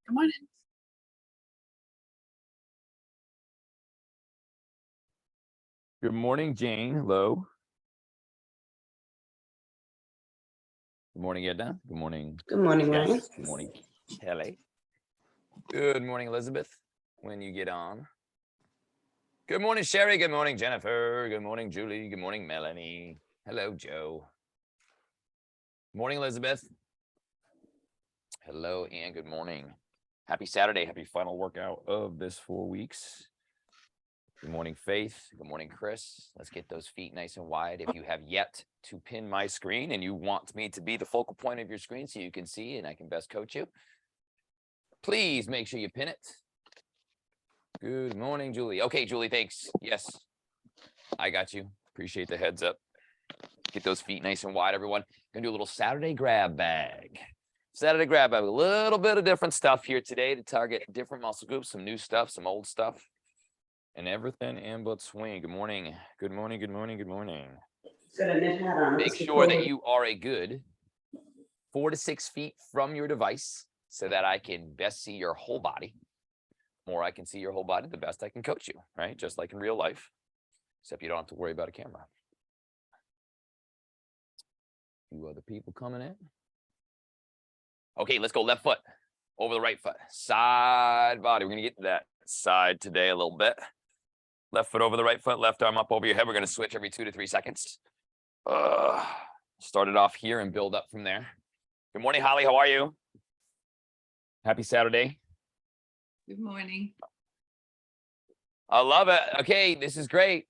Come on in. Good morning, Jane. Hello. Good morning, Edna. Good morning, Good morning, Ryan. Jess. Good morning, Kelly. Good morning, Elizabeth. When you get on. Good morning, Sherry. Good morning, Jennifer. Good morning, Julie. Good morning, Melanie. Hello, Joe. Morning, Elizabeth. Hello, and good morning. Happy Saturday. Happy final workout of this 4 weeks. Good morning, Faith. Good morning, Chris. Let's get those feet nice and wide. If you have yet to pin my screen and you want me to be the focal point of your screen so you can see and I can best coach you, please make sure you pin it. Good morning, Julie. Okay, Julie, thanks. Yes, I got you. Appreciate the heads up. Get those feet nice and wide, everyone. Gonna do a little Saturday grab bag. Saturday grab bag. A little bit of different stuff here today to target different muscle groups, some new stuff, some old stuff. And everything in between. Good morning. Good morning. Good morning. Good morning. Got a knit hat on. Make sure that you are a good 4 to 6 feet from your device so that I can best see your whole body. The more I can see your whole body, the best I can coach you, right? Just like in real life, except you don't have to worry about a camera. A few other people coming in. Okay, let's go left foot over the right foot. Side body. We're going to get to that side today a little bit. Left foot over the right foot, left arm up over your head. We're going to switch every 2 to 3 seconds. Start it off here and build up from there. Good morning, Holly. How are you? Happy Saturday. Good morning. I love it. Okay, this is great.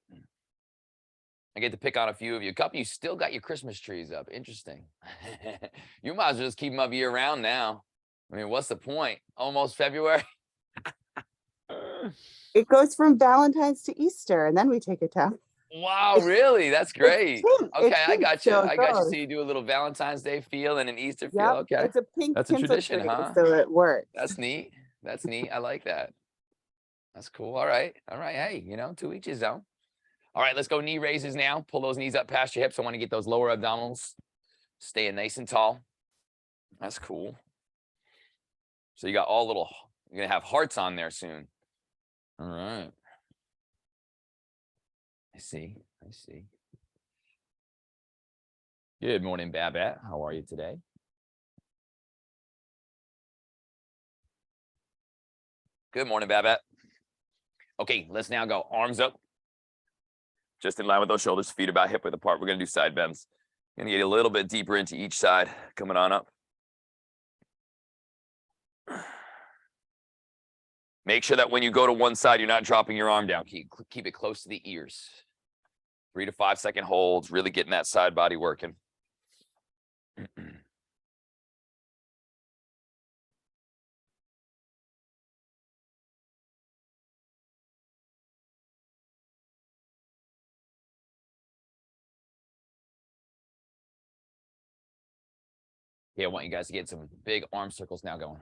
I get to pick on a few of you. A couple of you still got your Christmas trees up. Interesting. You might as well just keep them up year round now. I mean, what's the point? Almost February. It goes from Valentine's to Easter, and then we take it down. Wow, really? That's great. Okay, I got you. So I got you. So you do a little Valentine's Day feel and an Easter feel. Yep, Okay. it's a pink That's a tinsel tradition, tree, huh? so it works. That's neat. That's neat. I like that. That's cool. All right. All right. Hey, to each his own. All right, let's go knee raises now. Pull those knees up past your hips. I want to get those lower abdominals staying nice and tall. That's cool. So you got all little, you're going to have hearts on there soon. All right. I see. I see. Good morning, Babette. How are you today? Good morning, Babette. Okay, let's now go arms up. Just in line with those shoulders, feet about hip width apart. We're going to do side bends. Going to get a little bit deeper into each side. Coming on up. Make sure that when you go to one side, you're not dropping your arm down. Keep it close to the ears. 3 to 5 second holds, really getting that side body working. Yeah, I want you guys to get some big arm circles now going.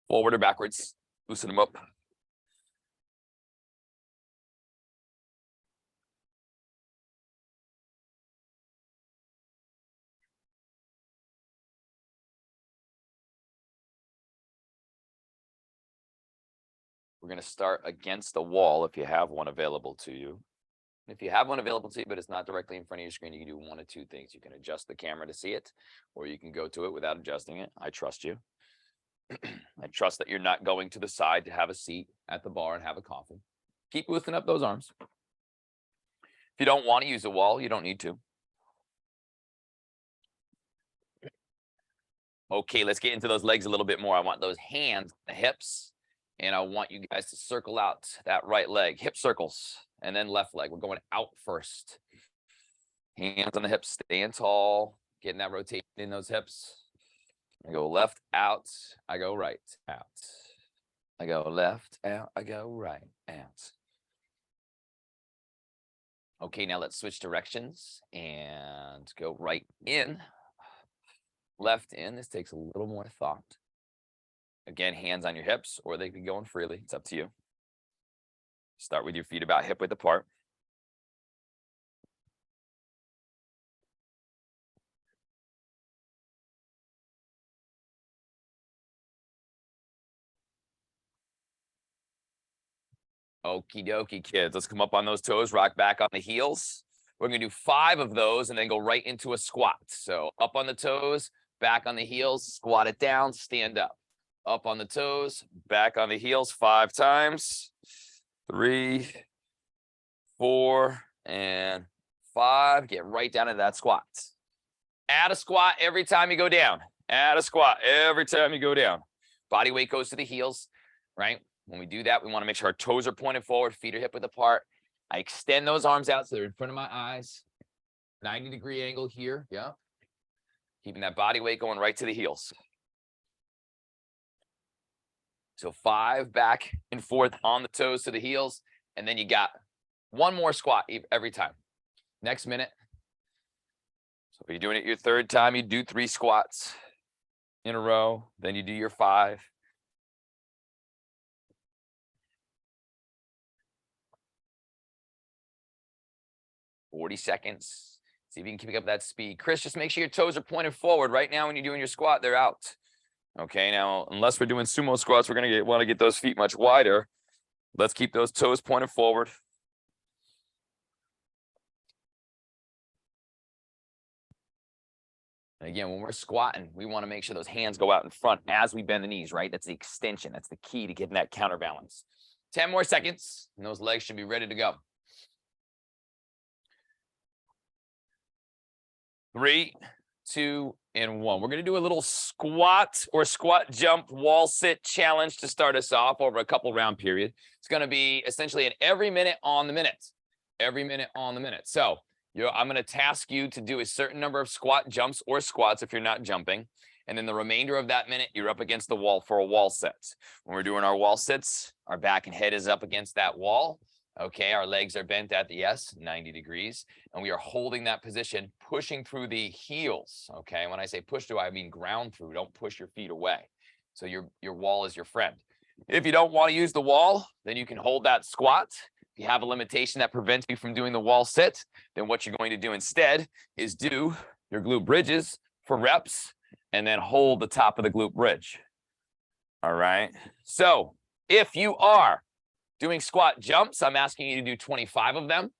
Forward or backwards. Loosen them up. We're going to start against the wall if you have one available to you. If you have one available to you, but it's not directly in front of your screen, you can do one of two things. You can adjust the camera to see it, or you can go to it without adjusting it. I trust you. I trust that you're not going to the side to have a seat at the bar and have a coffee. Keep lifting up those arms. If you don't want to use a wall, you don't need to. Okay, let's get into those legs a little bit more. I want those hands, the hips, and I want you guys to circle out that right leg, hip circles, and then left leg. We're going out first. Hands on the hips, staying tall, getting that rotation in those hips. I go left, out. I go right, out. I go left, out. I go right, out. Okay, now let's switch directions and go right in, left in. This takes a little more thought. Again, hands on your hips, or they can go in freely. It's up to you. Start with your feet about hip width apart. Okie dokie, kids. Let's come up on those toes, rock back on the heels. We're going to do 5 of those and then go right into a squat. So up on the toes, back on the heels, squat it down, stand up. Up on the toes, back on the heels 5 times. 3, 4, and 5. Get right down into that squat. Add a squat every time you go down. Add a squat every time you go down. Body weight goes to the heels, right? When we do that, we want to make sure our toes are pointed forward, feet are hip width apart. I extend those arms out so they're in front of my eyes. 90-degree angle here. Yeah. Keeping that body weight going right to the heels. So 5 back and forth on the toes to the heels. And then you got 1 more squat every time. Next minute. So if you're doing it your 3rd time, you do 3 squats in a row. Then you do your 5. $40 seconds. See if you can keep up that speed. Chris, just make sure your toes are pointed forward. Right now, when you're doing your squat, they're out. Okay, now, unless we're doing sumo squats, we're going to want to get those feet much wider. Let's keep those toes pointed forward. And again, when we're squatting, we want to make sure those hands go out in front as we bend the knees, right? That's the extension. That's the key to getting that counterbalance. 10 more seconds, and those legs should be ready to go. 3, 2, and 1. We're going to do a little squat or squat jump wall sit challenge to start us off over a couple round period. It's going to be essentially an every minute on the minute. Every minute on the minute. So I'm going to task you to do a certain number of squat jumps or squats if you're not jumping. And then the remainder of that minute, you're up against the wall for a wall sit. When we're doing our wall sits, our back and head is up against that wall. Okay, our legs are bent at the S, 90 degrees, and we are holding that position, pushing through the heels. Okay, when I say push through, I mean ground through. Don't push your feet away. So your wall is your friend. If you don't want to use the wall, then you can hold that squat. If you have a limitation that prevents you from doing the wall sit, then what you're going to do instead is do your glute bridges for reps and then hold the top of the glute bridge. All right, so if you are doing squat jumps, I'm asking you to do 25 of them.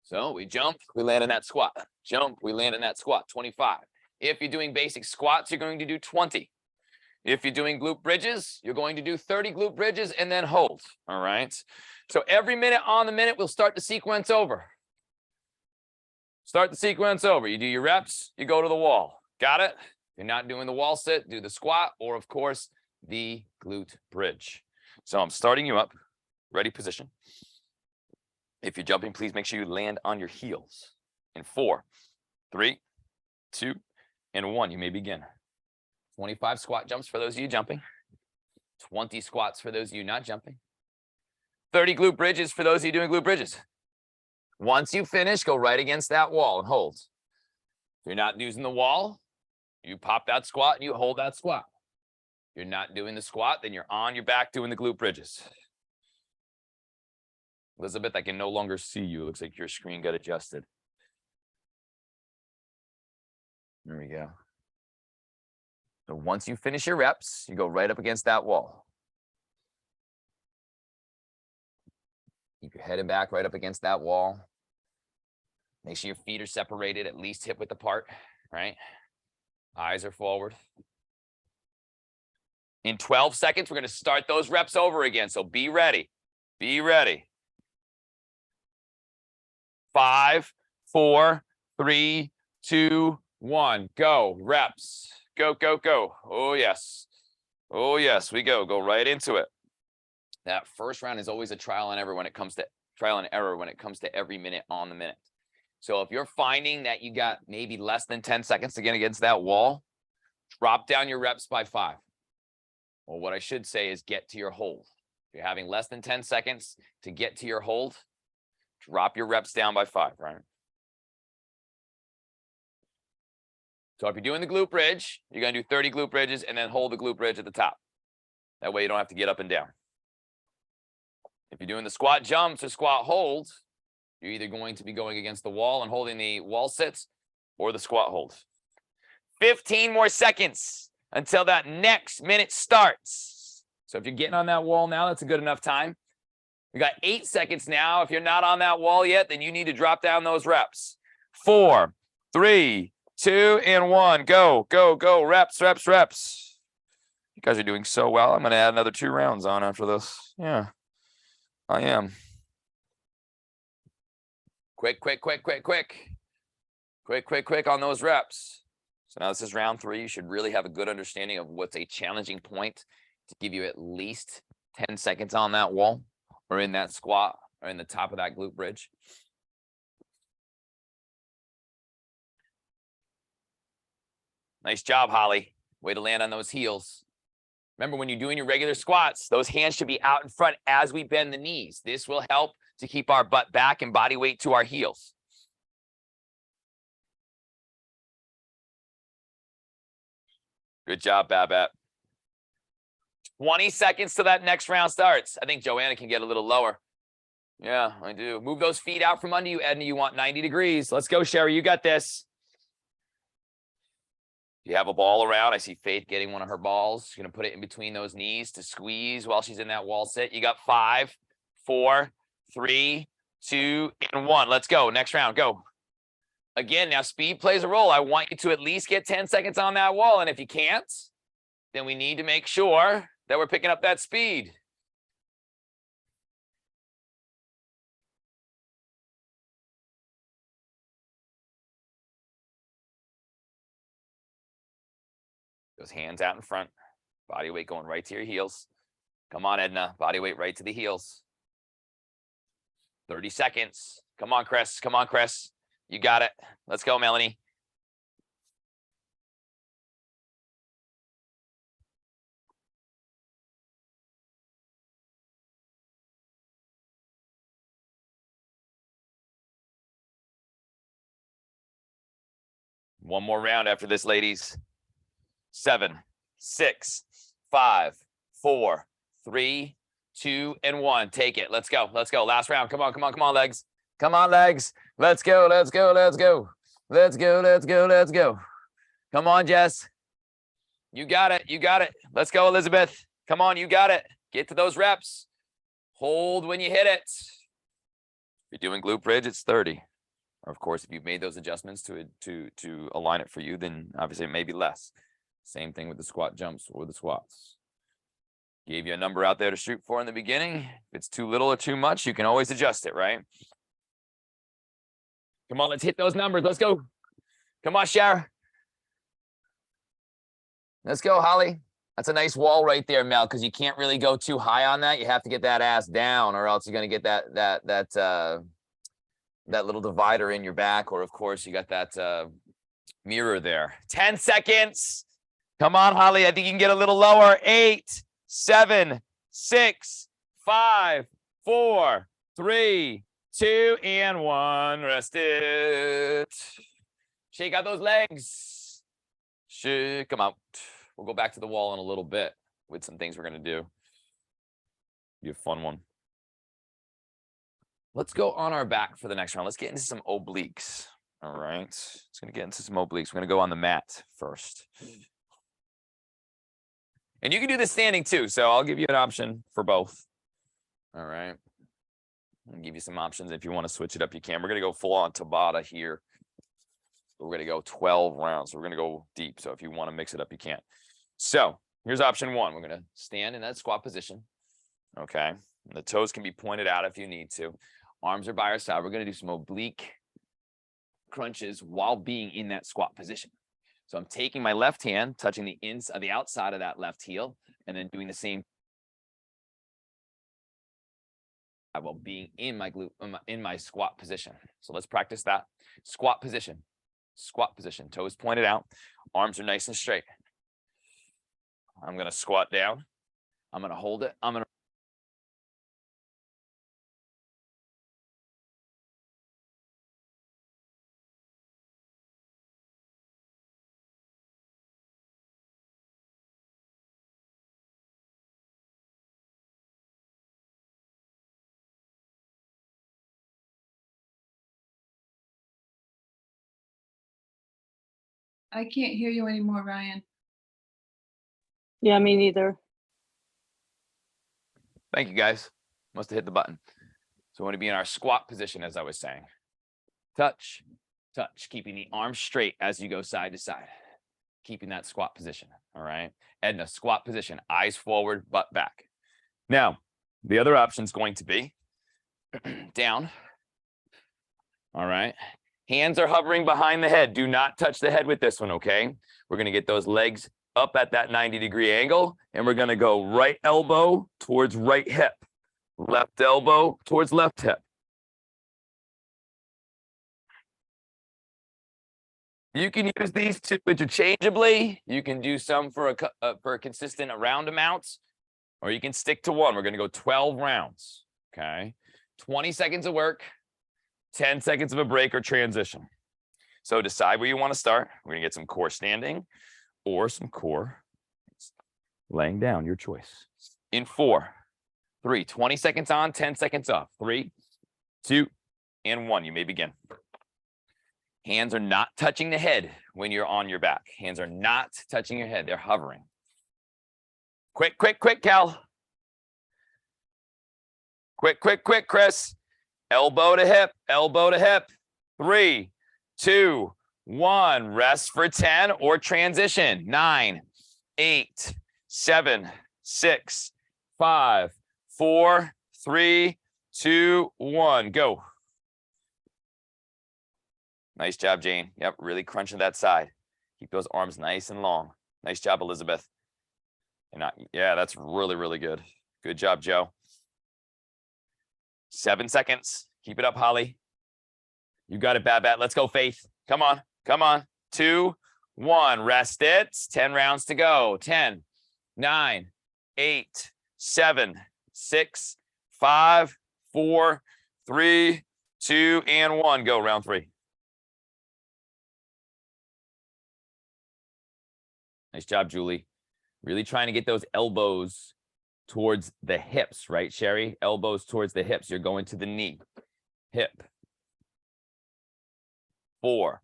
So we jump, we land in that squat. Jump, we land in that squat, 25. If you're doing basic squats, you're going to do 20. If you're doing glute bridges, you're going to do 30 glute bridges and then hold. All right. So every minute on the minute, we'll start the sequence over. Start the sequence over. You do your reps, you go to the wall. Got it? If you're not doing the wall sit, do the squat or, of course, the glute bridge. So I'm starting you up. Ready position. If you're jumping, please make sure you land on your heels. In 4, 3, 2, and 1, you may begin. 25 squat jumps for those of you jumping. 20 squats for those of you not jumping. 30 glute bridges for those of you doing glute bridges. Once you finish, go right against that wall and hold. If you're not using the wall, you pop that squat and you hold that squat. If you're not doing the squat, then you're on your back doing the glute bridges. Elizabeth, I can no longer see you. It looks like your screen got adjusted. There we go. So once you finish your reps, you go right up against that wall. Keep your head and back right up against that wall. Make sure your feet are separated, at least hip width apart, right? Eyes are forward. In 12 seconds, we're going to start those reps over again. So be ready. Be ready. 5, 4, 3, 2, 1. Go. Reps. Go, go, go. Oh, yes. Oh, yes. We go. Go right into it. That first round is always a trial and error when it comes to every minute on the minute. So if you're finding that you got maybe less than 10 seconds to get against that wall, drop down your reps by 5. Well, what I should say is get to your hold. If you're having less than 10 seconds to get to your hold, drop your reps down by 5, right? So if you're doing the glute bridge, you're going to do 30 glute bridges and then hold the glute bridge at the top. That way you don't have to get up and down. If you're doing the squat jumps or squat holds, you're either going to be going against the wall and holding the wall sits or the squat holds. 15 more seconds until that next minute starts. So if you're getting on that wall now, that's a good enough time. We got 8 seconds now. If you're not on that wall yet, then you need to drop down those reps. 4, 3, 2, and 1. Go, go, go. Reps, reps, reps. You guys are doing so well. I'm going to add another 2 rounds on after this. Yeah, I am. Quick, quick, quick, quick, quick. Quick, quick, quick on those reps. So now this is round 3. You should really have a good understanding of what's a challenging point to give you at least 10 seconds on that wall or in that squat or in the top of that glute bridge. Nice job, Holly. Way to land on those heels. Remember, when you're doing your regular squats, those hands should be out in front as we bend the knees. This will help to keep our butt back and body weight to our heels. Good job, Babette. 20 seconds till that next round starts. I think Joanna can get a little lower. Yeah, I do. Move those feet out from under you, Edna. You want 90 degrees. Let's go, Sherry. You got this. You have a ball around. I see Faith getting one of her balls. She's going to put it in between those knees to squeeze while she's in that wall sit. You got 5, 4, 3, 2, and 1. Let's go. Next round. Go. Again, now speed plays a role. I want you to at least get 10 seconds on that wall. And if you can't, then we need to make sure that we're picking up that speed. Those hands out in front. Body weight going right to your heels. Come on, Edna. Body weight right to the heels. 30 seconds. Come on, Chris. Come on, Chris. You got it. Let's go, Melanie. One more round after this, ladies. 7, 6, 5, 4, 3, 2, and 1. Take it. Let's go. Let's go. Last round. Come on, come on, come on, legs. Come on, legs. Let's go. Let's go. Let's go. Let's go. Let's go. Let's go. Come on, Jess. You got it. You got it. Let's go, Elizabeth. Come on. You got it. Get to those reps. Hold when you hit it. If you're doing glute bridge, it's 30. Or of course, if you've made those adjustments to align it for you, then obviously it may be less. Same thing with the squat jumps or the squats. Gave you a number out there to shoot for in the beginning. If it's too little or too much, you can always adjust it, right? Come on, let's hit those numbers. Let's go. Come on, Shara. Let's go, Holly. That's a nice wall right there, Mel, because you can't really go too high on that. You have to get that ass down, or else you're going to get that little divider in your back, or of course you got that mirror there. 10 seconds. Come on, Holly. I think you can get a little lower. 8, 7, 6, 5, 4, 3, 2, and 1. Rest it. Shake out those legs. Shake them out. We'll go back to the wall in a little bit with some things we're going to do. Be a fun one. Let's go on our back for the next round. Let's get into some obliques. All right. It's going to get into some obliques. We're going to go on the mat first. And you can do this standing too. So I'll give you an option for both. All right. I'll give you some options. If you want to switch it up, you can. We're going to go full on Tabata here. We're going to go 12 rounds. So we're going to go deep. So if you want to mix it up, you can. So here's option 1. We're going to stand in that squat position. Okay. And the toes can be pointed out if you need to. Arms are by our side. We're going to do some oblique crunches while being in that squat position. So I'm taking my left hand, touching the inside, the outside of that left heel, and then doing the same while being in my glute, in my squat position. So let's practice that. Squat position, toes pointed out, arms are nice and straight. I'm going to squat down. I'm going to hold it. I'm going to I can't hear you anymore, Ryan. Yeah, me neither. Thank you, guys. Must have hit the button. So we want to be in our squat position, as I was saying. Touch, touch, keeping the arms straight as you go side to side. Keeping that squat position, all right? Edna, squat position, eyes forward, butt back. Now, the other option is going to be down, all right? Hands are hovering behind the head. Do not touch the head with this one, okay? We're going to get those legs up at that 90-degree angle, and we're going to go right elbow towards right hip, left elbow towards left hip. You can use these two interchangeably. You can do some for a consistent round amounts, or you can stick to one. We're going to go 12 rounds, okay? 20 seconds of work, 10 seconds of a break or transition. So decide where you want to start. We're going to get some core standing or some core laying down, your choice. In 4, 3, 20 seconds on, 10 seconds off. 3, 2, and 1. You may begin. Hands are not touching the head when you're on your back. Hands are not touching your head. They're hovering. Quick, quick, quick, Cal. Quick, quick, quick, Chris. Elbow to hip, elbow to hip. 3, 2, 1. Rest for 10 or transition. 9, 8, 7, 6, 5, 4, 3, 2, 1. Go. Nice job, Jane. Yep, really crunching that side. Keep those arms nice and long. Nice job, Elizabeth. Yeah, that's really, really good. Good job, Joe. 7 seconds. Keep it up, Holly. You got it, Babat. Let's go, Faith. Come on. Come on. 2, 1. Rest it. 10 rounds to go. 10, 9, 8, 7, 6, 5, 4, 3, 2, and 1. Go, round 3. Nice job, Julie. Really trying to get those elbows towards the hips, right, Sherry? Elbows towards the hips. You're going to the knee. Hip. 4,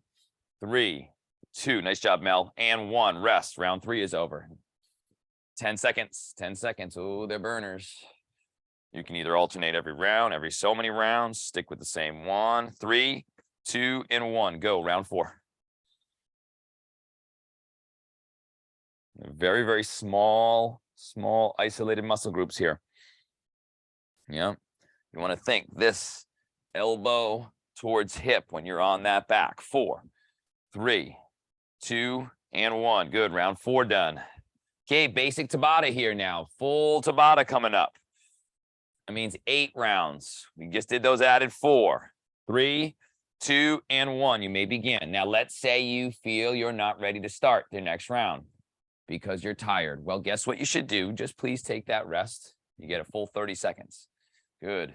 3, 2. Nice job, Mel. And 1. Rest. Round 3 is over. 10 seconds. 10 seconds. Oh, they're burners. You can either alternate every round, every so many rounds. Stick with the same one. 3, 2, and 1. Go. Round 4. Very, very small isolated muscle groups here. Yeah. You want to think this elbow towards hip when you're on that back. 4, 3, 2, and 1. Good. Round 4 done. Okay, basic Tabata here now. Full Tabata coming up. That means 8 rounds. We just did those added 4, 3, 2, and 1. You may begin. Now, let's say you feel you're not ready to start the next round because you're tired. Well, guess what you should do? Just please take that rest. You get a full 30 seconds. Good.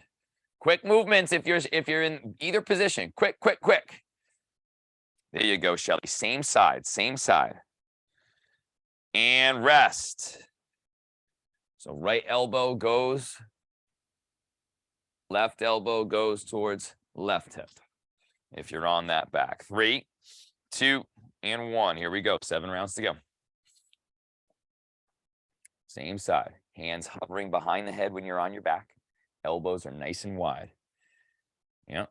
Quick movements if you're in either position. Quick, quick, quick. There you go, Shelly. Same side, same side. And rest. So right elbow goes, left elbow goes towards left hip. If you're on that back. 3, 2, and 1. Here we go. 7 rounds to go. Same side. Hands hovering behind the head when you're on your back. Elbows are nice and wide. Yep.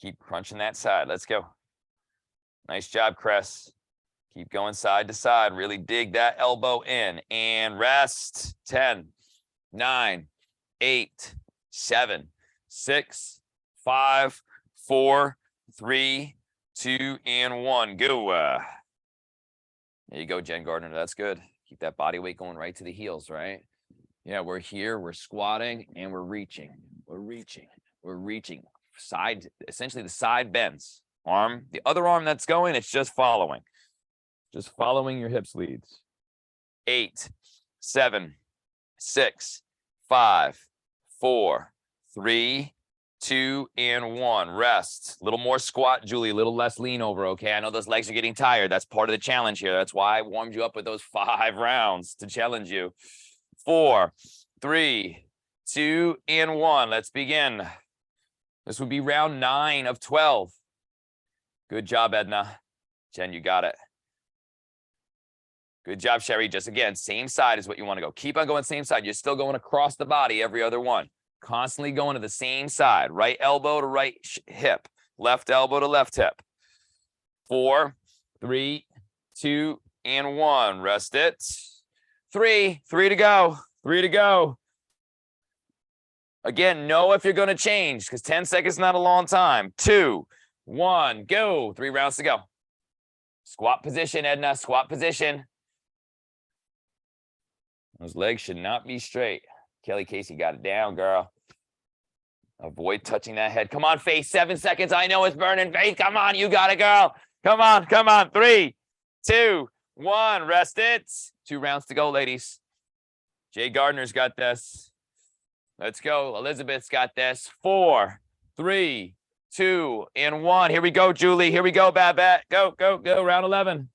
Keep crunching that side. Let's go. Nice job, Chris. Keep going side to side. Really dig that elbow in. And rest. 10, 9, 8, 7, 6, 5, 4, 3, 2, and 1. Go. There you go, Jen Gardner. That's good. Keep that body weight going right to the heels, right? Yeah, we're here, we're squatting, and we're reaching. We're reaching. We're reaching. Side, essentially the side bends. Arm, the other arm that's going, it's just following. Just following your hips leads. 8, 7, 6, 5, 4, 3, 2, and 1. Rest. A little more squat, Julie. A little less lean over, okay? I know those legs are getting tired. That's part of the challenge here. That's why I warmed you up with those 5 rounds to challenge you. 4, 3, 2, and 1. Let's begin. This would be round 9 of 12. Good job, Edna. Jen, you got it. Good job, Sherry. Just again, same side is what you want to go. Keep on going same side. You're still going across the body every other one. Constantly going to the same side. Right elbow to right hip. Left elbow to left hip. 4, 3, 2, and 1. Rest it. 3 to go. 3 to go. Again, know if you're going to change because 10 seconds is not a long time. 2, 1, go. 3 rounds to go. Squat position, Edna. Squat position. Those legs should not be straight. Kelly Casey got it down, girl. Avoid touching that head. Come on, Faith. 7 seconds. I know it's burning. Faith, come on. You got it, girl. Come on. Come on. 3, 2, 1. Rest it. 2 rounds to go, ladies. Jay Gardner's got this. Let's go. Elizabeth's got this. 4, 3, 2, and 1. Here we go, Julie. Here we go, Babette. Go, go, go. Round 11.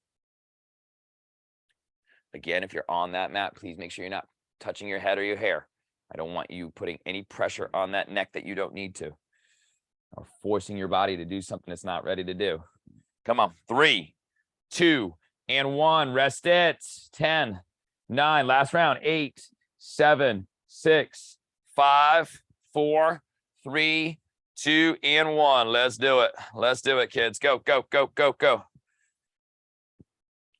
Again, if you're on that mat, please make sure you're not touching your head or your hair. I don't want you putting any pressure on that neck that you don't need to, or forcing your body to do something it's not ready to do. Come on. 3, 2, and 1. Rest it. 10, 9. Last round. 8, 7, 6, 5, 4, 3, 2, and 1. Let's do it. Let's do it, kids. Go, go, go, go, go.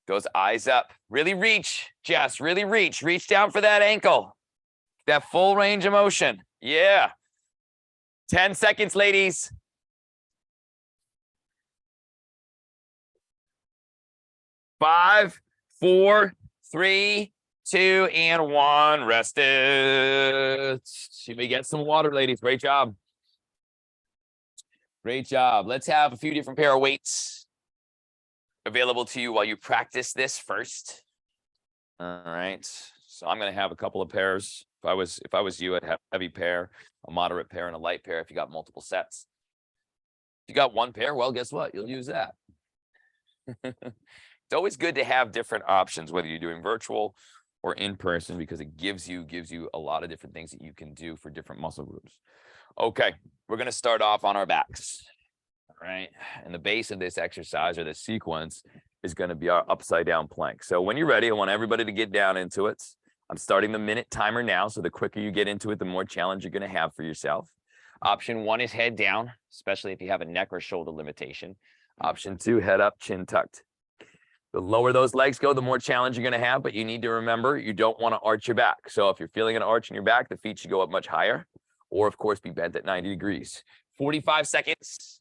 Those eyes up. Really reach, Jess. Really reach. Reach down for that ankle. That full range of motion. Yeah. 10 seconds, ladies. 5, 4, 3, 2, and 1. Rest it. Should we get some water, ladies? Great job. Great job. Let's have a few different pair of weights available to you while you practice this first. All right. So I'm going to have a couple of pairs. If I was you, I'd have a heavy pair, a moderate pair, and a light pair if you got multiple sets. If you got one pair, well, guess what? You'll use that. It's always good to have different options, whether you're doing virtual or in person, because it gives you a lot of different things that you can do for different muscle groups. Okay, we're going to start off on our backs. All right. And the base of this exercise or this sequence is going to be our upside down plank. So when you're ready, I want everybody to get down into it. I'm starting the minute timer now. So the quicker you get into it, the more challenge you're going to have for yourself. Option 1 is head down, especially if you have a neck or shoulder limitation. Option 2, head up, chin tucked. The lower those legs go, the more challenge you're going to have, but you need to remember you don't want to arch your back. So if you're feeling an arch in your back, the feet should go up much higher, or of course be bent at 90 degrees. 45 seconds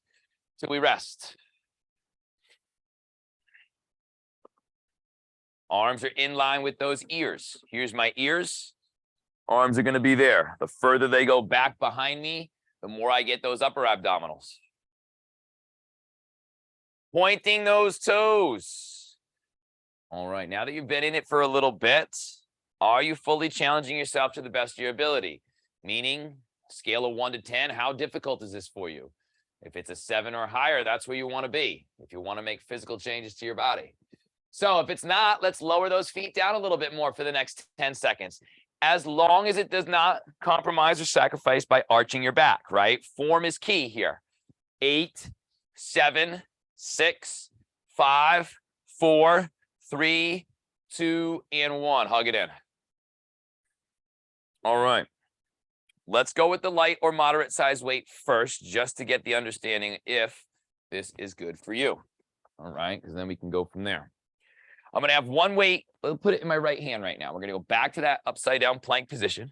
till we rest. Arms are in line with those ears. Here's my ears. Arms are going to be there. The further they go back behind me, the more I get those upper abdominals. Pointing those toes. All right, now that you've been in it for a little bit, are you fully challenging yourself to the best of your ability? Meaning, scale of 1 to 10, how difficult is this for you? If it's a 7 or higher, that's where you want to be, if you want to make physical changes to your body. So if it's not, let's lower those feet down a little bit more for the next 10 seconds. As long as it does not compromise or sacrifice by arching your back, right? Form is key here. 8, 7, 6, 5, 4, 3, 2, and 1. Hug it in. All right. Let's go with the light or moderate size weight first, just to get the understanding if this is good for you. All right, because then we can go from there. I'm going to have one weight. I'll put it in my right hand right now. We're going to go back to that upside down plank position.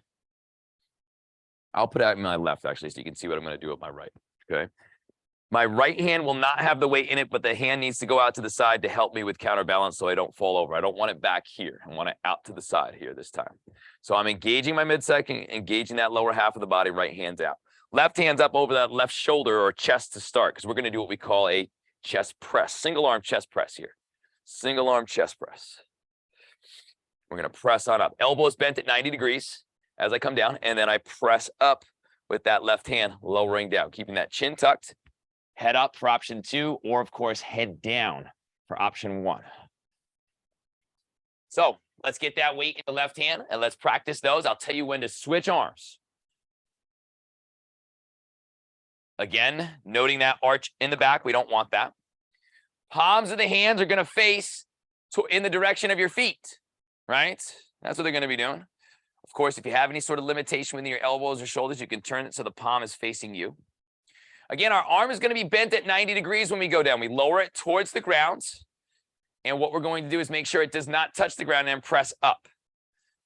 I'll put it in my left, actually, so you can see what I'm going to do with my right. Okay. My right hand will not have the weight in it, but the hand needs to go out to the side to help me with counterbalance so I don't fall over. I don't want it back here. I want it out to the side here this time. So I'm engaging my midsection, engaging that lower half of the body, right hand's out. Left hand's up over that left shoulder or chest to start, because we're going to do what we call a chest press, single arm chest press here. Single arm chest press. We're going to press on up. Elbows bent at 90 degrees as I come down, and then I press up with that left hand, lowering down, keeping that chin tucked. Head up for option 2, or of course, head down for option 1. So let's get that weight in the left hand and let's practice those. I'll tell you when to switch arms. Again, noting that arch in the back. We don't want that. Palms of the hands are going to face in the direction of your feet, right? That's what they're going to be doing. Of course, if you have any sort of limitation with your elbows or shoulders, you can turn it so the palm is facing you. Again, our arm is going to be bent at 90 degrees when we go down. We lower it towards the ground. And what we're going to do is make sure it does not touch the ground and press up.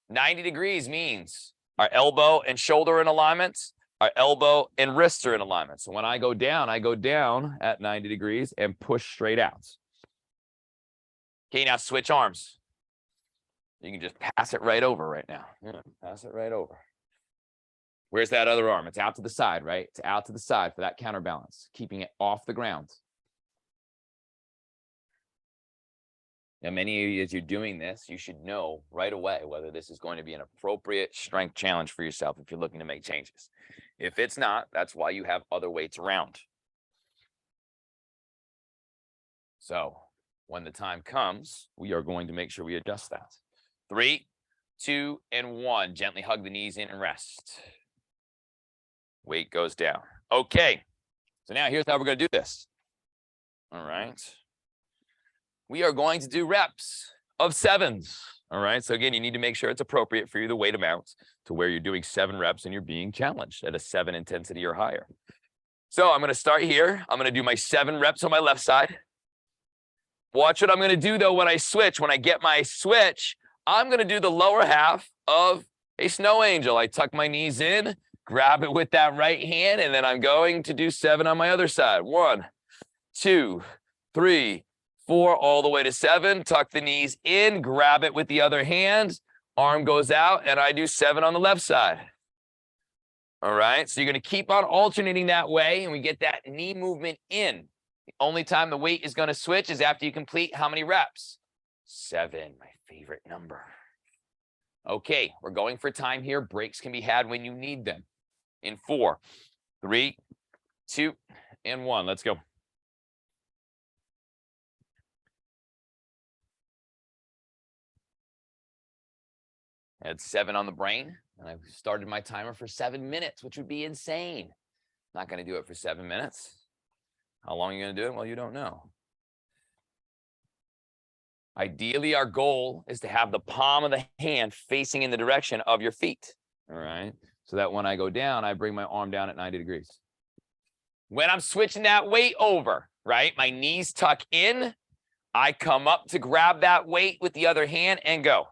90 degrees means our elbow and shoulder are in alignment. Our elbow and wrists are in alignment. So when I go down at 90 degrees and push straight out. Okay, now switch arms. You can just pass it right over right now. Yeah, pass it right over. Where's that other arm? It's out to the side, right? It's out to the side for that counterbalance, keeping it off the ground. Now, many of you, as you're doing this, you should know right away whether this is going to be an appropriate strength challenge for yourself if you're looking to make changes. If it's not, that's why you have other weights around. So when the time comes, we are going to make sure we adjust that. 3, 2, and 1. Gently hug the knees in and rest. Weight goes down. Okay. So now here's how we're going to do this. All right. We are going to do reps of 7s. All right. So again, you need to make sure it's appropriate for you, the weight amount, to where you're doing 7 reps and you're being challenged at a 7 intensity or higher. So I'm going to start here. I'm going to do my 7 reps on my left side. Watch what I'm going to do, though, when I switch. When I get my switch, I'm going to do the lower half of a snow angel. I tuck my knees in, grab it with that right hand, and then I'm going to do 7 on my other side. 1, 2, 3, 4, all the way to 7. Tuck the knees in, grab it with the other hand. Arm goes out, and I do 7 on the left side. All right, so you're going to keep on alternating that way, and we get that knee movement in. The only time the weight is going to switch is after you complete how many reps? 7, my favorite number. Okay, we're going for time here. Breaks can be had when you need them. In 4, 3, 2, and 1. Let's go. I had 7 on the brain, and I started my timer for 7 minutes, which would be insane. Not going to do it for 7 minutes. How long are you going to do it? Well, you don't know. Ideally, our goal is to have the palm of the hand facing in the direction of your feet. All right. So that when I go down, I bring my arm down at 90 degrees. When I'm switching that weight over, right, my knees tuck in. I come up to grab that weight with the other hand and go.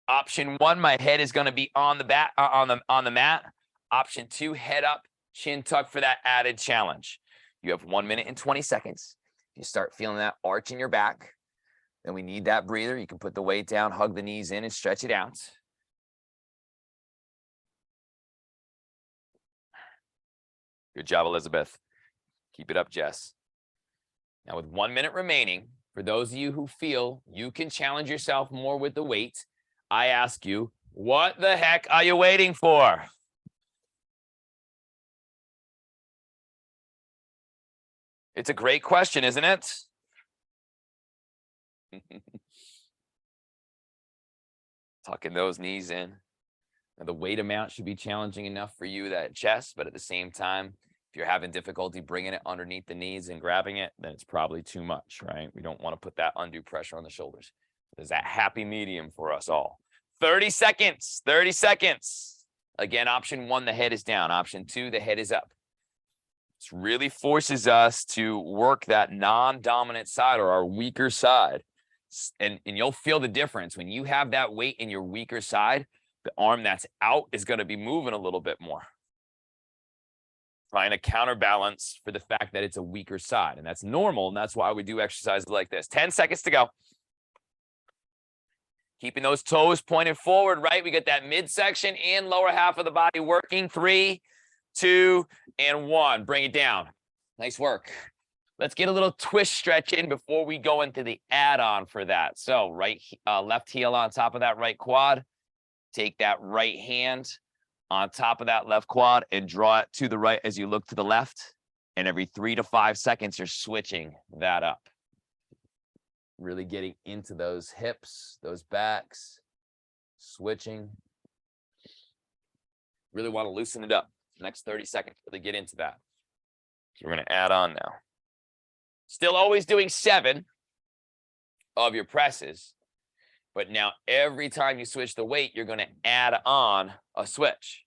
Option 1, my head is going to be on the mat. Option 2, head up, chin tuck for that added challenge. You have 1 minute and 20 seconds. You start feeling that arch in your back. Then we need that breather. You can put the weight down, hug the knees in, and stretch it out. Good job, Elizabeth. Keep it up, Jess. Now, with 1 minute remaining, for those of you who feel you can challenge yourself more with the weight, I ask you, what the heck are you waiting for? It's a great question, isn't it? Tucking those knees in. Now, the weight amount should be challenging enough for you, that chest, but at the same time, if you're having difficulty bringing it underneath the knees and grabbing it, then it's probably too much, right? We don't want to put that undue pressure on the shoulders. There's that happy medium for us all. 30 seconds, 30 seconds. Again, option 1, the head is down. Option 2, the head is up. This really forces us to work that non-dominant side, or our weaker side. And you'll feel the difference. When you have that weight in your weaker side, the arm that's out is going to be moving a little bit more. Trying to counterbalance for the fact that it's a weaker side. And that's normal, and that's why we do exercises like this. 10 seconds to go. Keeping those toes pointed forward, right? We get that midsection and lower half of the body working. 3, 2, and 1. Bring it down. Nice work. Let's get a little twist stretch in before we go into the add-on for that. So left heel on top of that right quad. Take that right hand on top of that left quad and draw it to the right as you look to the left. And every 3 to 5 seconds, you're switching that up. Really getting into those hips, those backs, switching. Really want to loosen it up. Next 30 seconds, really get into that. So we're going to add on now. Still always doing 7. of your presses. But now every time you switch the weight, you're going to add on a switch.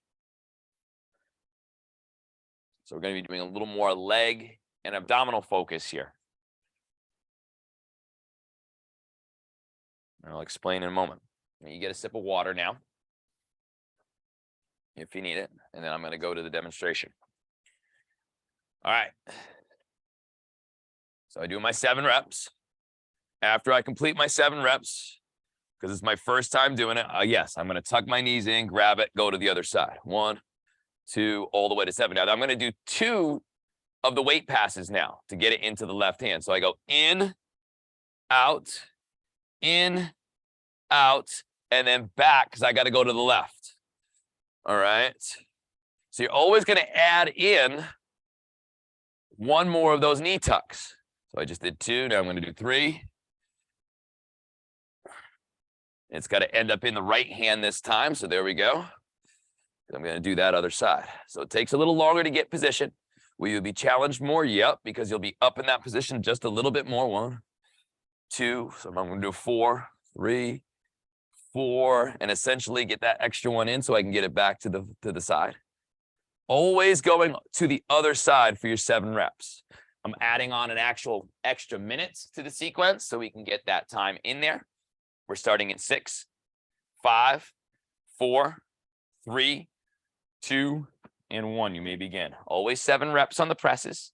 So we're going to be doing a little more leg and abdominal focus here. And I'll explain in a moment. You get a sip of water now, if you need it, and then I'm going to go to the demonstration. All right. So I do my 7 reps. After I complete my 7 reps, because it's my first time doing it, yes, I'm going to tuck my knees in, grab it, go to the other side. 1, 2, all the way to 7. Now I'm going to do 2 of the weight passes now to get it into the left hand. So I go in, out, and then back because I got to go to the left. All right. So you're always going to add in 1 more of those knee tucks. So I just did 2. Now I'm going to do 3. It's got to end up in the right hand this time. So there we go. I'm going to do that other side. So it takes a little longer to get position. Will you be challenged more? Yep, because you'll be up in that position just a little bit more. 1, 2. So I'm going to do 4, 3, 4, and essentially get that extra 1 in so I can get it back to the side. Always going to the other side for your 7 reps. I'm adding on an actual extra minutes to the sequence so we can get that time in there. We're starting in 6, 5, 4, 3, 2, and 1. You may begin. Always 7 reps on the presses.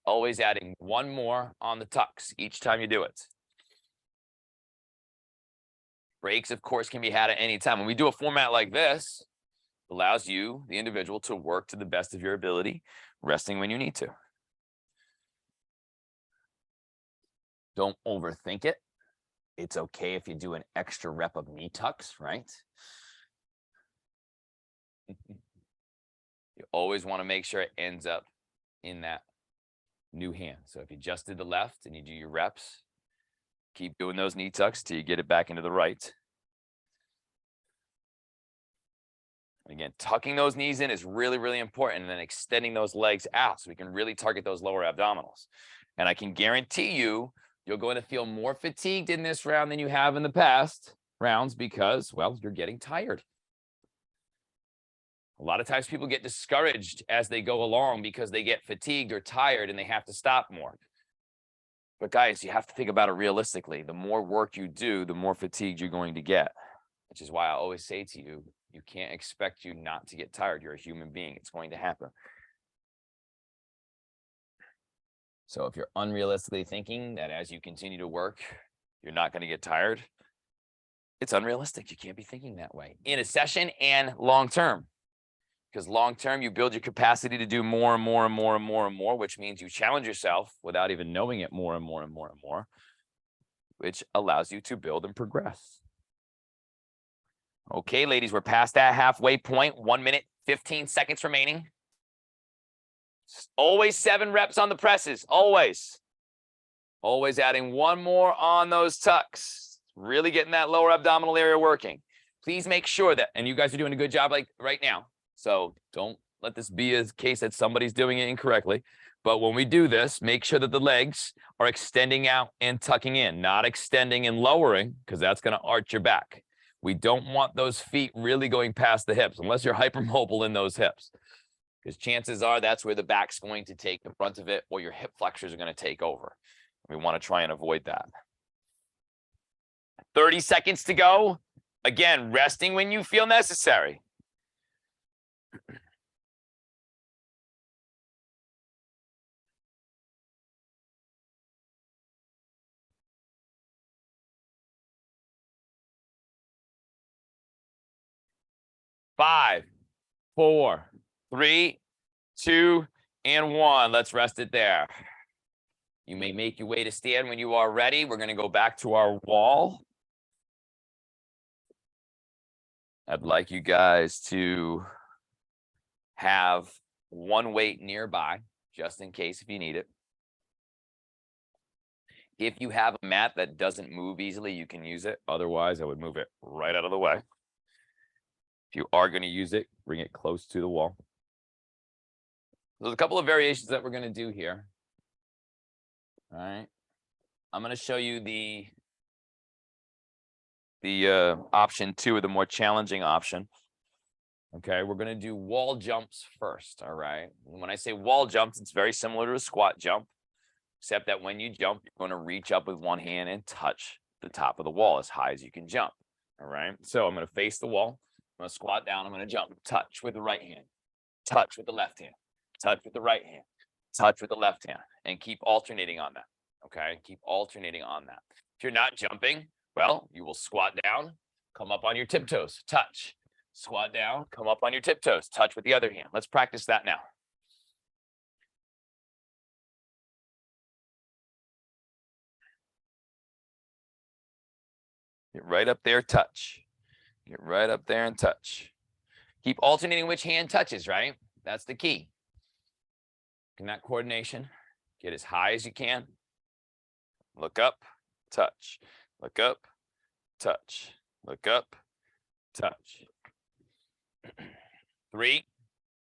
Always adding 1 more on the tucks each time you do it. Breaks, of course, can be had at any time. When we do a format like this, it allows you, the individual, to work to the best of your ability, resting when you need to. Don't overthink it. It's okay if you do an extra rep of knee tucks, right? You always want to make sure it ends up in that new hand. So if you just did the left and you do your reps, keep doing those knee tucks till you get it back into the right. Again, tucking those knees in is really, really important, and then extending those legs out so we can really target those lower abdominals. And I can guarantee you, you're going to feel more fatigued in this round than you have in the past rounds because, well, you're getting tired. A lot of times people get discouraged as they go along because they get fatigued or tired and they have to stop more. But guys, you have to think about it realistically. The more work you do, the more fatigued you're going to get, which is why I always say to you, you can't expect you not to get tired. You're a human being. It's going to happen. So if you're unrealistically thinking that as you continue to work, you're not going to get tired, it's unrealistic. You can't be thinking that way in a session and long term. Because long term, you build your capacity to do more and more and more and more and more, which means you challenge yourself without even knowing it more and more and more and more, which allows you to build and progress. Okay, ladies, we're past that halfway point. 1 minute, 15 seconds remaining. Always 7 reps on the presses, always. Always adding 1 more on those tucks. Really getting that lower abdominal area working. Please make sure that, and you guys are doing a good job like right now. So don't let this be a case that somebody's doing it incorrectly. But when we do this, make sure that the legs are extending out and tucking in, not extending and lowering, because that's going to arch your back. We don't want those feet really going past the hips unless you're hypermobile in those hips, because chances are that's where the back's going to take the brunt of it or your hip flexors are going to take over. We want to try and avoid that. 30 seconds to go. Again, resting when you feel necessary. Five, 4, 3, 2, and 1. Let's rest it there. You may make your way to stand when you are ready. We're going to go back to our wall. I'd like you guys to have 1 weight nearby, just in case if you need it. If you have a mat that doesn't move easily, you can use it. Otherwise, I would move it right out of the way. If you are going to use it, bring it close to the wall. There's a couple of variations that we're going to do here. All right. I'm going to show you the the option 2, the more challenging option. Okay, we're gonna do wall jumps first, all right? When I say wall jumps, it's very similar to a squat jump, except that when you jump, you're gonna reach up with one hand and touch the top of the wall as high as you can jump, all right? So I'm gonna face the wall, I'm gonna squat down, I'm gonna jump, touch with the right hand, touch with the left hand, touch with the right hand, touch with the left hand, and keep alternating on that, okay? Keep alternating on that. If you're not jumping, well, you will squat down, come up on your tiptoes, touch. Squat down, come up on your tiptoes, touch with the other hand. Let's practice that now. Get right up there, touch. Get right up there and touch. Keep alternating which hand touches, right? That's the key. In that coordination, get as high as you can. Look up, touch. Look up, touch. Look up, touch. 3,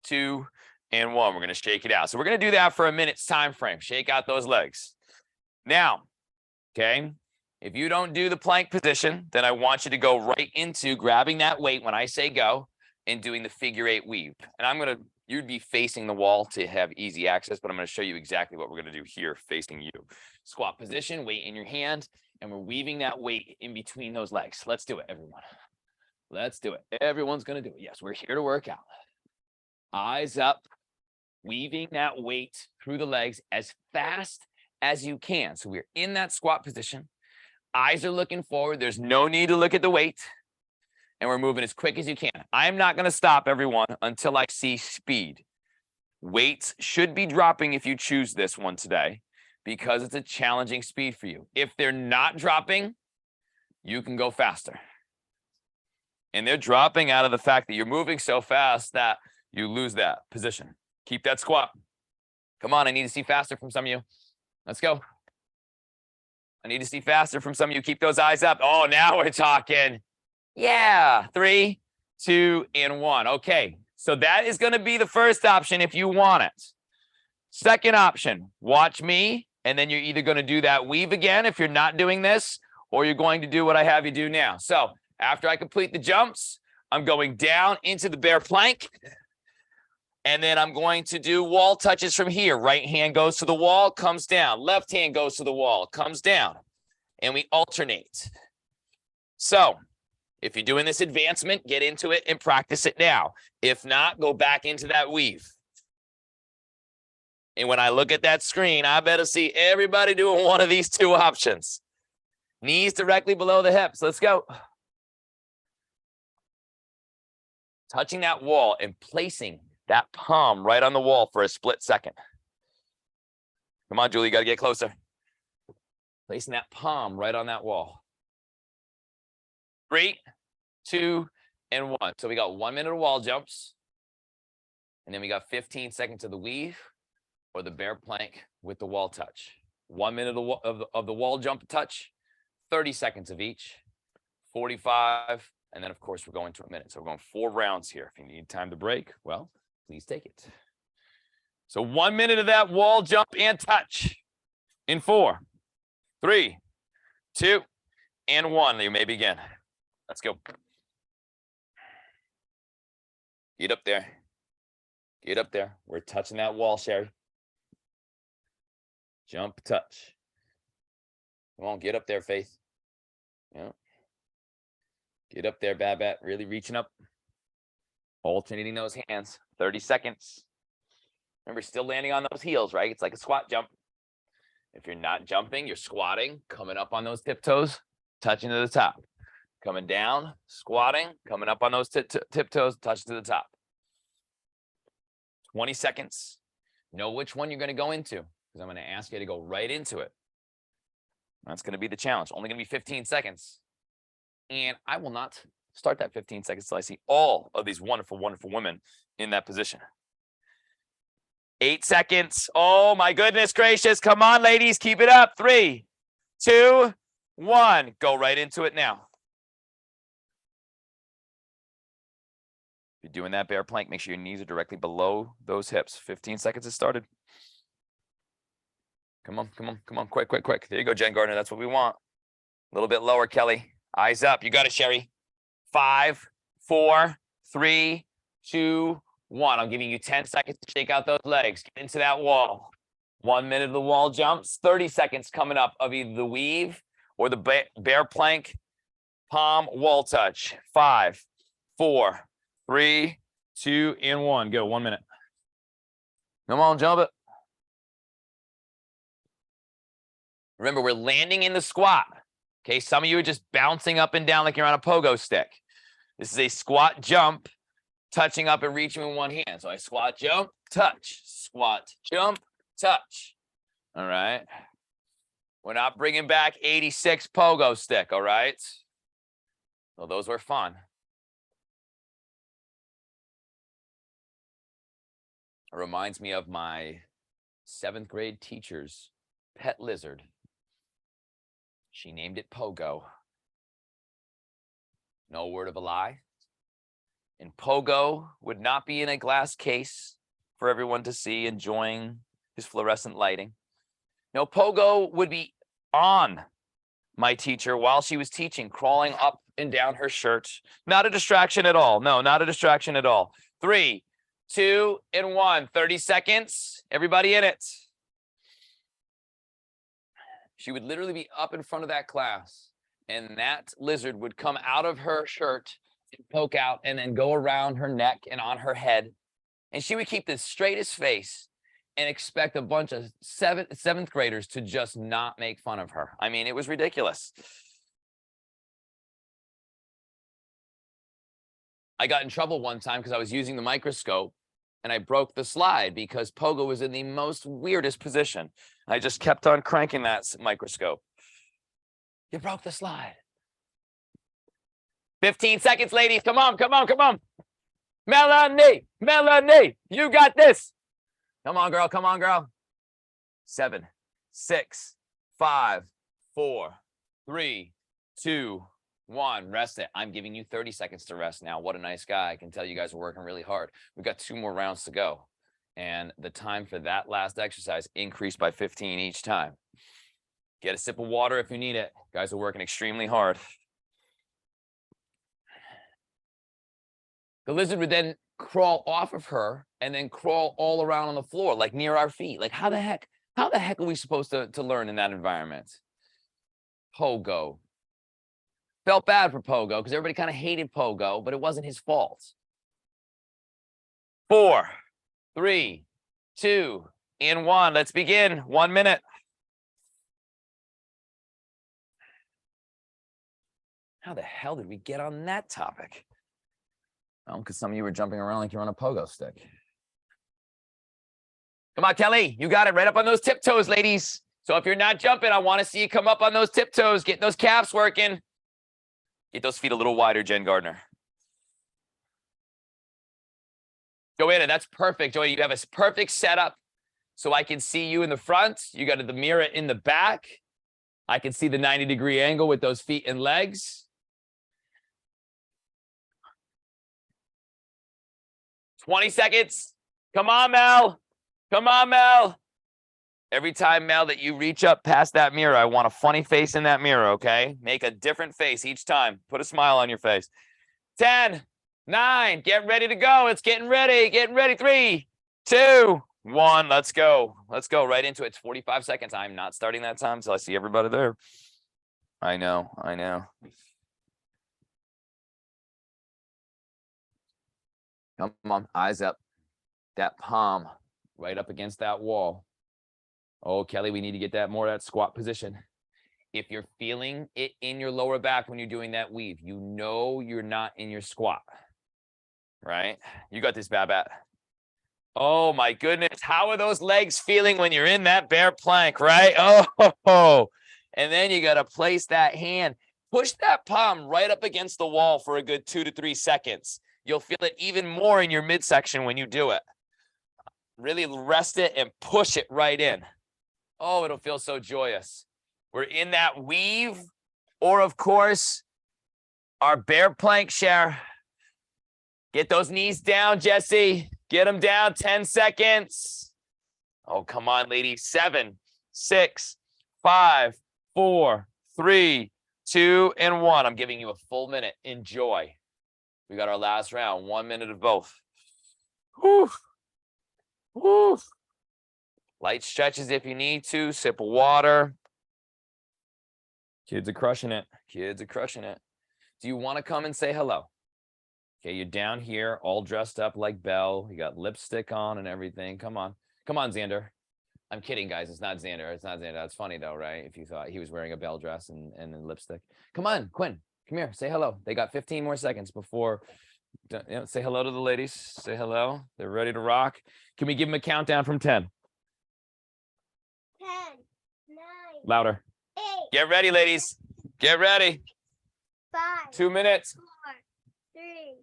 2, and 1. We're going to shake it out. So we're going to do that for a minute's time frame. Shake out those legs. Now, okay, if you don't do the plank position, then I want you to go right into grabbing that weight when I say go and doing the figure 8 weave. And you'd be facing the wall to have easy access, but I'm going to show you exactly what we're going to do here facing you. Squat position, weight in your hand, and we're weaving that weight in between those legs. Let's do it, everyone. Let's do it. Everyone's going to do it. Yes, we're here to work out. Eyes up, weaving that weight through the legs as fast as you can. So we're in that squat position. Eyes are looking forward. There's no need to look at the weight. And we're moving as quick as you can. I'm not going to stop everyone until I see speed. Weights should be dropping if you choose this one today because it's a challenging speed for you. If they're not dropping, you can go faster. And they're dropping out of the fact that you're moving so fast that you lose that position. Keep that squat. Come on, I need to see faster from some of you. Let's go. I need to see faster from some of you. Keep those eyes up. Oh, now we're talking. Yeah, 3, 2, and 1. Okay, so that is going to be the first option if you want it. Second option, watch me, and then you're either going to do that weave again if you're not doing this, or you're going to do what I have you do now. So after I complete the jumps, I'm going down into the bear plank. And then I'm going to do wall touches from here. Right hand goes to the wall, comes down. Left hand goes to the wall, comes down. And we alternate. So if you're doing this advancement, get into it and practice it now. If not, go back into that weave. And when I look at that screen, I better see everybody doing one of these 2 options. Knees directly below the hips. Let's go. Touching that wall and placing that palm right on the wall for a split second. Come on, Julie, you got to get closer. Placing that palm right on that wall. 3, 2, and 1. So we got 1 minute of wall jumps. And then we got 15 seconds of the weave or the bear plank with the wall touch. 1 minute of the wall jump touch, 30 seconds of each, 45. And then, of course, we're going to a minute. So we're going 4 rounds here. If you need time to break, well, please take it. So 1 minute of that wall jump and touch in 4, 3, 2, and 1. You may begin. Let's go. Get up there. Get up there. We're touching that wall, Sherry. Jump, touch. Come on, get up there, Faith. Yeah. Get up there, Babette. Really reaching up. Alternating those hands. 30 seconds. Remember, still landing on those heels, right? It's like a squat jump. If you're not jumping, you're squatting, coming up on those tiptoes, touching to the top. Coming down, squatting, coming up on those tiptoes, touching to the top. 20 seconds. Know which one you're going to go into, because I'm going to ask you to go right into it. That's going to be the challenge. Only going to be 15 seconds. And I will not start that 15 seconds till I see all of these wonderful, wonderful women in that position. 8 seconds. Oh, my goodness gracious. Come on, ladies. Keep it up. 3, 2, 1. Go right into it now. If you're doing that bear plank, make sure your knees are directly below those hips. 15 seconds has started. Come on, come on, come on. Quick, quick, quick. There you go, Jen Gardner. That's what we want. A little bit lower, Kelly. Eyes up. You got it, Sherry. 5, 4, 3, 2, 1. I'm giving you 10 seconds to shake out those legs. Get into that wall. 1 minute of the wall jumps. 30 seconds coming up of either the weave or the bear plank palm wall touch. 5, 4, 3, 2, and 1. Go. 1 minute. Come on, jump it. Remember, we're landing in the squat. Okay, some of you are just bouncing up and down like you're on a pogo stick. This is a squat jump, touching up and reaching with one hand. So I squat, jump, touch, squat, jump, touch. All right. We're not bringing back 86 pogo stick, all right? Well, those were fun. It reminds me of my 7th grade teacher's pet lizard. She named it Pogo. No word of a lie. And Pogo would not be in a glass case for everyone to see, enjoying his fluorescent lighting. No, Pogo would be on my teacher while she was teaching, crawling up and down her shirt. Not a distraction at all. No, not a distraction at all. 3, 2, and 1. 30 seconds. Everybody in it. She would literally be up in front of that class, and that lizard would come out of her shirt and poke out and then go around her neck and on her head. And she would keep the straightest face and expect a bunch of seventh graders to just not make fun of her. I mean, it was ridiculous. I got in trouble one time because I was using the microscope and I broke the slide because Pogo was in the most weirdest position. I just kept on cranking that microscope. You broke the slide. 15 seconds, ladies. Come on, come on, come on. Melanie, Melanie, you got this. Come on, girl. Come on, girl. 7, 6, 5, 4, 3, 2, 1. Rest it. I'm giving you 30 seconds to rest now. What a nice guy. I can tell you guys are working really hard. We've got 2 more rounds to go. And the time for that last exercise increased by 15 each time. Get a sip of water if you need it. Guys are working extremely hard. The lizard would then crawl off of her and then crawl all around on the floor, like near our feet. Like how the heck are we supposed to learn in that environment? Pogo. Felt bad for Pogo because everybody kind of hated Pogo, but it wasn't his fault. 4, 3, 2, and 1. Let's begin. 1 minute. How the hell did we get on that topic? Because some of you were jumping around like you're on a pogo stick. Come on, Kelly. You got it. Right up on those tiptoes, ladies. So if you're not jumping, I want to see you come up on those tiptoes. Get those calves working. Get those feet a little wider, Jen Gardner. Joanna, that's perfect. Joanna, you have a perfect setup. So I can see you in the front. You got the mirror in the back. I can see the 90-degree angle with those feet and legs. 20 seconds. Come on, Mel. Come on, Mel. Every time, Mel, that you reach up past that mirror, I want a funny face in that mirror, okay? Make a different face each time. Put a smile on your face. 10, 9, get ready to go. It's getting ready. Getting ready. 3, 2, 1. Let's go. Let's go right into it. It's 45 seconds. I'm not starting that time until I see everybody there. I know. I know. Come on, eyes up. That palm right up against that wall. Oh, Kelly, we need to get that more that squat position. If you're feeling it in your lower back when you're doing that weave, you know you're not in your squat, right? You got this, Babat. Oh, my goodness. How are those legs feeling when you're in that bear plank, right? Oh, and then you got to place that hand. Push that palm right up against the wall for a good 2 to 3 seconds. You'll feel it even more in your midsection when you do it. Really rest it and push it right in. Oh, it'll feel so joyous. We're in that weave, or of course, our bear plank share. Get those knees down, Jesse. Get them down. 10 seconds. Oh, come on, ladies. 7, 6, 5, 4, 3, 2, and 1. I'm giving you a full minute. Enjoy. We got our last round. 1 minute of both. Whew. Whew. Light stretches if you need to. Sip of water. Kids are crushing it. Kids are crushing it. Do you want to come and say hello? Okay, you're down here all dressed up like Belle. You got lipstick on and everything. Come on. Come on, Xander. I'm kidding, guys. It's not Xander. It's not Xander. That's funny, though, right? If you thought he was wearing a Belle dress and lipstick. Come on, Quinn. Come here. Say hello. They got 15 more seconds before. Say hello to the ladies. Say hello. They're ready to rock. Can we give them a countdown from 10? 10, 9, Louder. 8, Get ready, ladies. Get ready. 5, 2 minutes. 4, 3,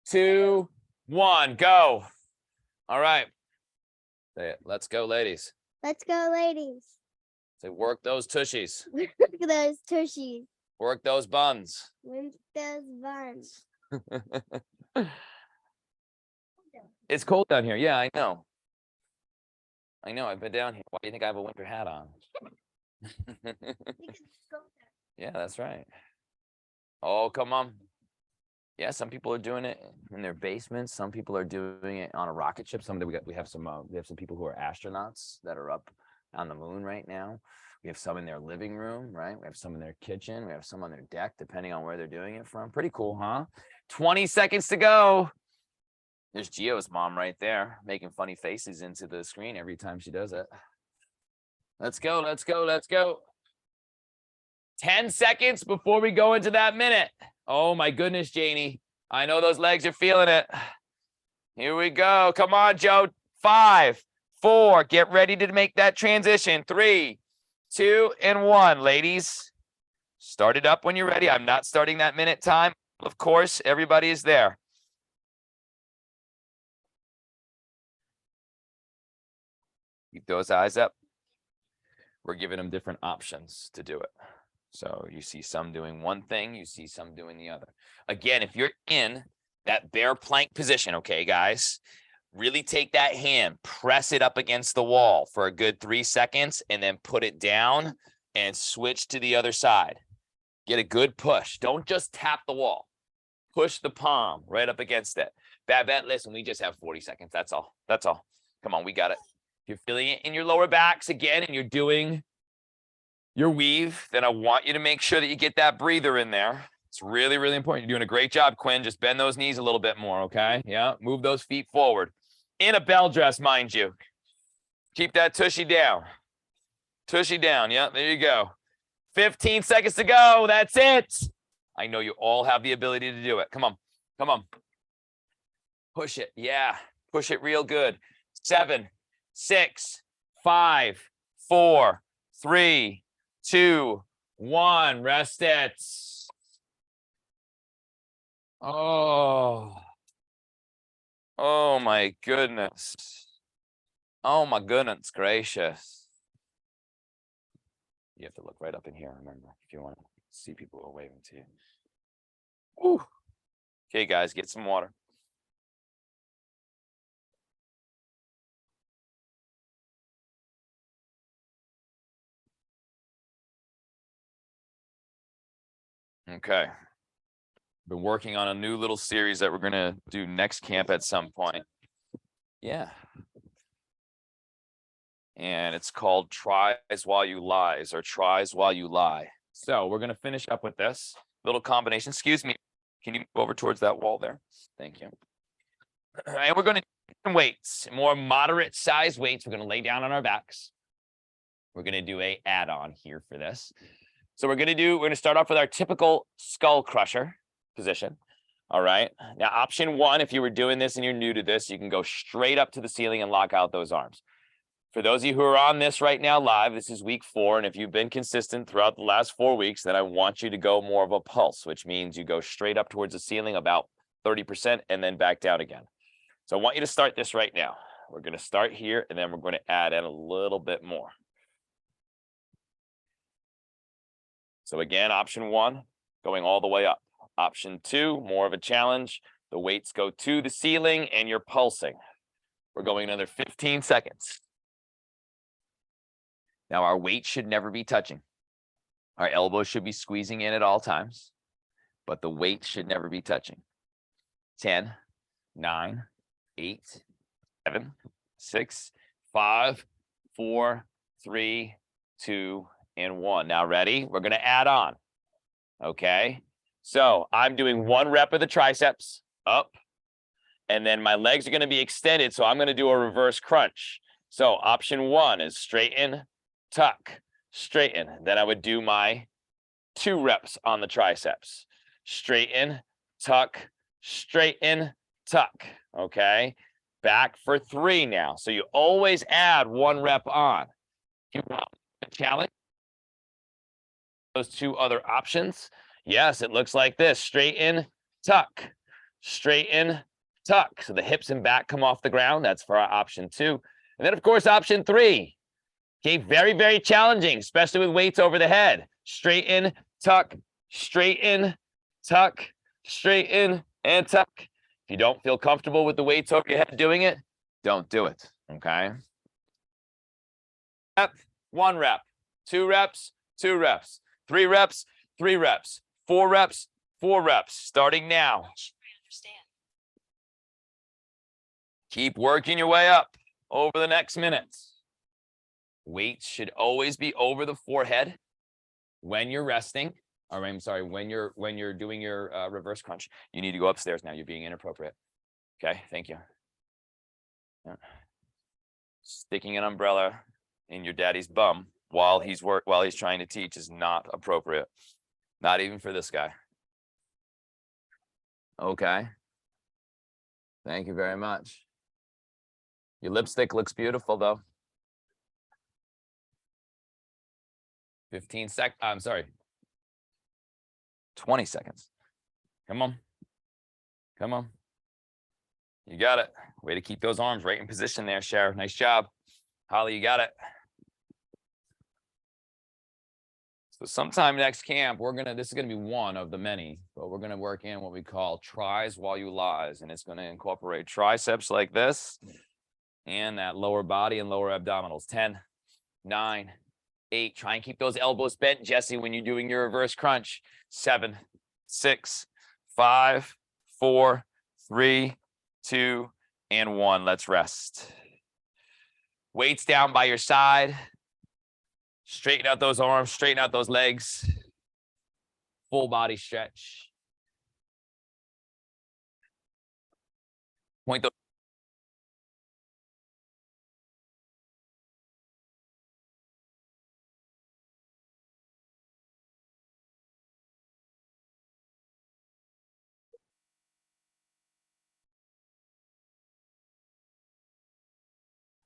2, 1, go. All right. Say it. Let's go, ladies. Let's go, ladies. Say, work those tushies. Look at those tushies. Work those buns. With those buns. It's cold down here. Yeah, I know. I know. I've been down here. Why do you think I have a winter hat on? Yeah, that's right. Oh, come on. Yeah, some people are doing it in their basements. Some people are doing it on a rocket ship. We have some people who are astronauts that are up on the moon right now. We have some in their living room, right? We have some in their kitchen. We have some on their deck, depending on where they're doing it from. Pretty cool, huh? 20 seconds to go. There's Gio's mom right there, making funny faces into the screen every time she does it. Let's go, let's go, let's go. 10 seconds before we go into that minute. Oh my goodness, Janie. I know those legs are feeling it. Here we go. Come on, Joe. 5, 4. Get ready to make that transition. 3, 2, and 1. Ladies, start it up when you're ready. I'm not starting that minute time. Of course, everybody is there. Keep those eyes up. We're giving them different options to do it. So you see some doing one thing, you see some doing the other. Again, if you're in that bear plank position, okay, guys, really take that hand, press it up against the wall for a good 3 seconds, and then put it down and switch to the other side. Get a good push. Don't just tap the wall. Push the palm right up against it. Babette, listen, we just have 40 seconds. That's all. That's all. Come on, we got it. If you're feeling it in your lower backs again, and you're doing your weave, then I want you to make sure that you get that breather in there. It's really, really important. You're doing a great job, Quinn. Just bend those knees a little bit more, okay? Yeah, move those feet forward. In a bell dress, mind you. Keep that tushy down. Tushy down, yeah, there you go. 15 seconds to go, that's it. I know you all have the ability to do it. Come on, come on. Push it, yeah, push it real good. 7, 6, 5, 4, 3, 2, 1. Rest it. Oh my goodness. Oh my goodness gracious. You have to look right up in here, remember, if you want to see people who are waving to you. Whew. Okay, guys, get some water. Okay. Been working on a new little series that we're going to do next camp at some point. Yeah. And it's called Tries While You Lies, or Tries While You Lie. So we're going to finish up with this little combination. Excuse me. Can you move over towards that wall there? Thank you. And we're going to do some weights, more moderate size weights. We're going to lay down on our backs. We're going to do a add-on here for this. So we're going to start off with our typical skull crusher position. All right. Now, option 1, if you were doing this and you're new to this, you can go straight up to the ceiling and lock out those arms. For those of you who are on this right now live, this is week 4. And if you've been consistent throughout the last 4 weeks, then I want you to go more of a pulse, which means you go straight up towards the ceiling about 30% and then back down again. So I want you to start this right now. We're going to start here, and then we're going to add in a little bit more. So again, option 1, going all the way up. Option 2, more of a challenge. The weights go to the ceiling and you're pulsing. We're going another 15 seconds. Now our weight should never be touching. Our elbows should be squeezing in at all times, but the weight should never be touching. 10, 9, 8, 7, 6, 5, 4, 3, 2, and 1. Now ready? We're going to add on. Okay. So I'm doing 1 rep of the triceps up, and then my legs are going to be extended. So I'm going to do a reverse crunch. So option 1 is straighten, tuck, straighten. Then I would do my 2 reps on the triceps. Straighten, tuck, straighten, tuck. Okay. Back for 3 now. So you always add 1 rep on. You want a challenge? Those 2 other options. Yes, it looks like this. Straighten, tuck, straighten, tuck. So the hips and back come off the ground. That's for our option 2. And then, of course, option 3. Okay, very, very challenging, especially with weights over the head. Straighten, tuck, straighten, tuck, straighten, and tuck. If you don't feel comfortable with the weights over your head doing it, don't do it, okay? Rep, 1 rep, 2 reps, 2 reps, 3 reps, 3 reps, 4 reps, 4 reps, starting now. Keep working your way up over the next minutes. Weights should always be over the forehead when you're resting. Or I'm sorry, when you're doing your reverse crunch. You need to go upstairs now. You're being inappropriate. Okay, thank you. Yeah. Sticking an umbrella in your daddy's bum while he's trying to teach is not appropriate. Not even for this guy. Okay. Thank you very much. Your lipstick looks beautiful though. 15 seconds. I'm sorry. 20 seconds. Come on. Come on. You got it. Way to keep those arms right in position there, Cher. Nice job. Holly, you got it. So sometime next camp, this is gonna be one of the many, but we're gonna work in what we call tries while you lies, and it's gonna incorporate triceps like this and that lower body and lower abdominals. 10, 9, 8. Try and keep those elbows bent, Jesse, when you're doing your reverse crunch. 7, 6, 5, 4, 3, 2, and 1. Let's rest. Weights down by your side. Straighten out those arms, straighten out those legs. Full body stretch. Point those.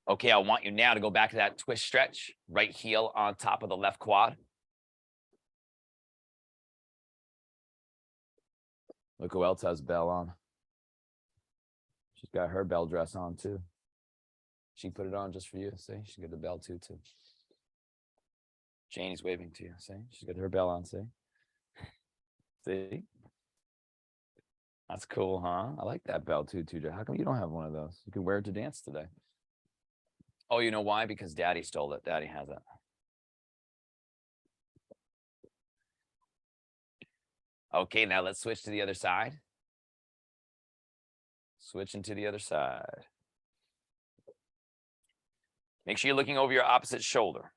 Okay, I want you now to go back to that twist stretch. Right heel on top of the left quad. Look who else has bell on. She's got her bell dress on too. She put it on just for you. See, she's got the bell too. Janie's waving to you. See, she's got her bell on. See, see. That's cool, huh? I like that bell too. How come you don't have one of those? You can wear it to dance today. Oh, you know why? Because Daddy stole it. Daddy has it. Okay, now let's switch to the other side. Switching to the other side. Make sure you're looking over your opposite shoulder.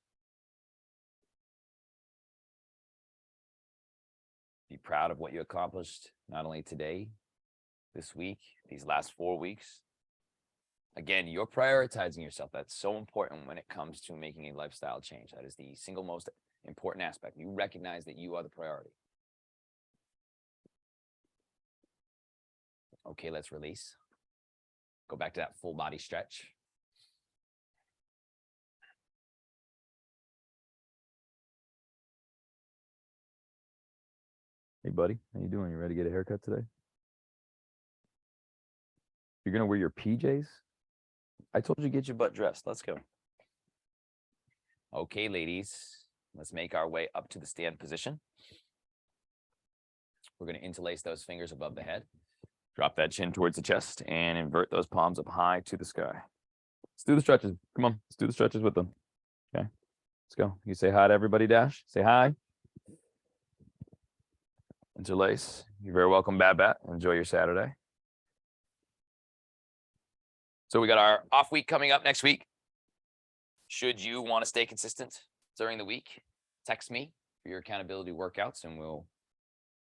Be proud of what you accomplished, not only today, this week, these last 4 weeks. Again, you're prioritizing yourself. That's so important when it comes to making a lifestyle change. That is the single most important aspect. You recognize that you are the priority. Okay, let's release. Go back to that full body stretch. Hey, buddy, how you doing? You ready to get a haircut today? You're gonna wear your PJs? I told you to get your butt dressed. Let's go. Okay, ladies, let's make our way up to the stand position. We're going to interlace those fingers above the head. Drop that chin towards the chest and invert those palms up high to the sky. Let's do the stretches. Come on, let's do the stretches with them. Okay, let's go. You say hi to everybody, Dash. Say hi. Interlace. You're very welcome, Bat. Enjoy your Saturday. So we got our off week coming up next week. Should you want to stay consistent during the week, text me for your accountability workouts and we'll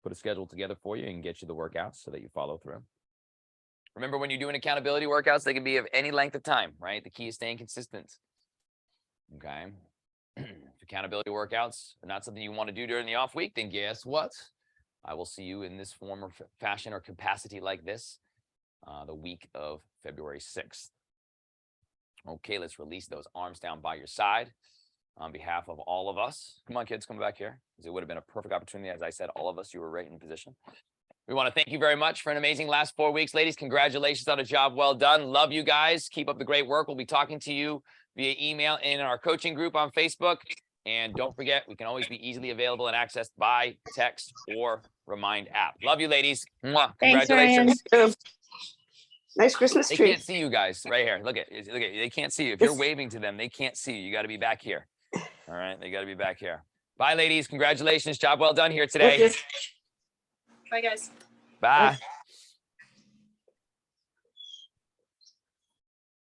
put a schedule together for you and get you the workouts so that you follow through. Remember, when you're doing accountability workouts, they can be of any length of time, right? The key is staying consistent. Okay. If accountability workouts are not something you want to do during the off week, then guess what? I will see you in this form or fashion or capacity like this the week of February 6th. Okay, let's release those arms down by your side on behalf of all of us. Come on, kids, come back here. It would have been a perfect opportunity. As I said, all of us, you were right in position. We want to thank you very much for an amazing last 4 weeks. Ladies, congratulations on a job well done. Love you guys. Keep up the great work. We'll be talking to you via email in our coaching group on Facebook. And don't forget, we can always be easily available and accessed by text or Remind app. Love you, ladies. Mwah. Thanks, Ryan. Congratulations. Nice Christmas They tree. can't see you guys right here. Look at, they can't see you. If you're waving to them, they can't see you. You got to be back here. All right. They got to be back here. Bye, ladies. Congratulations. Job well done here today. Thank you. Bye, guys. Bye.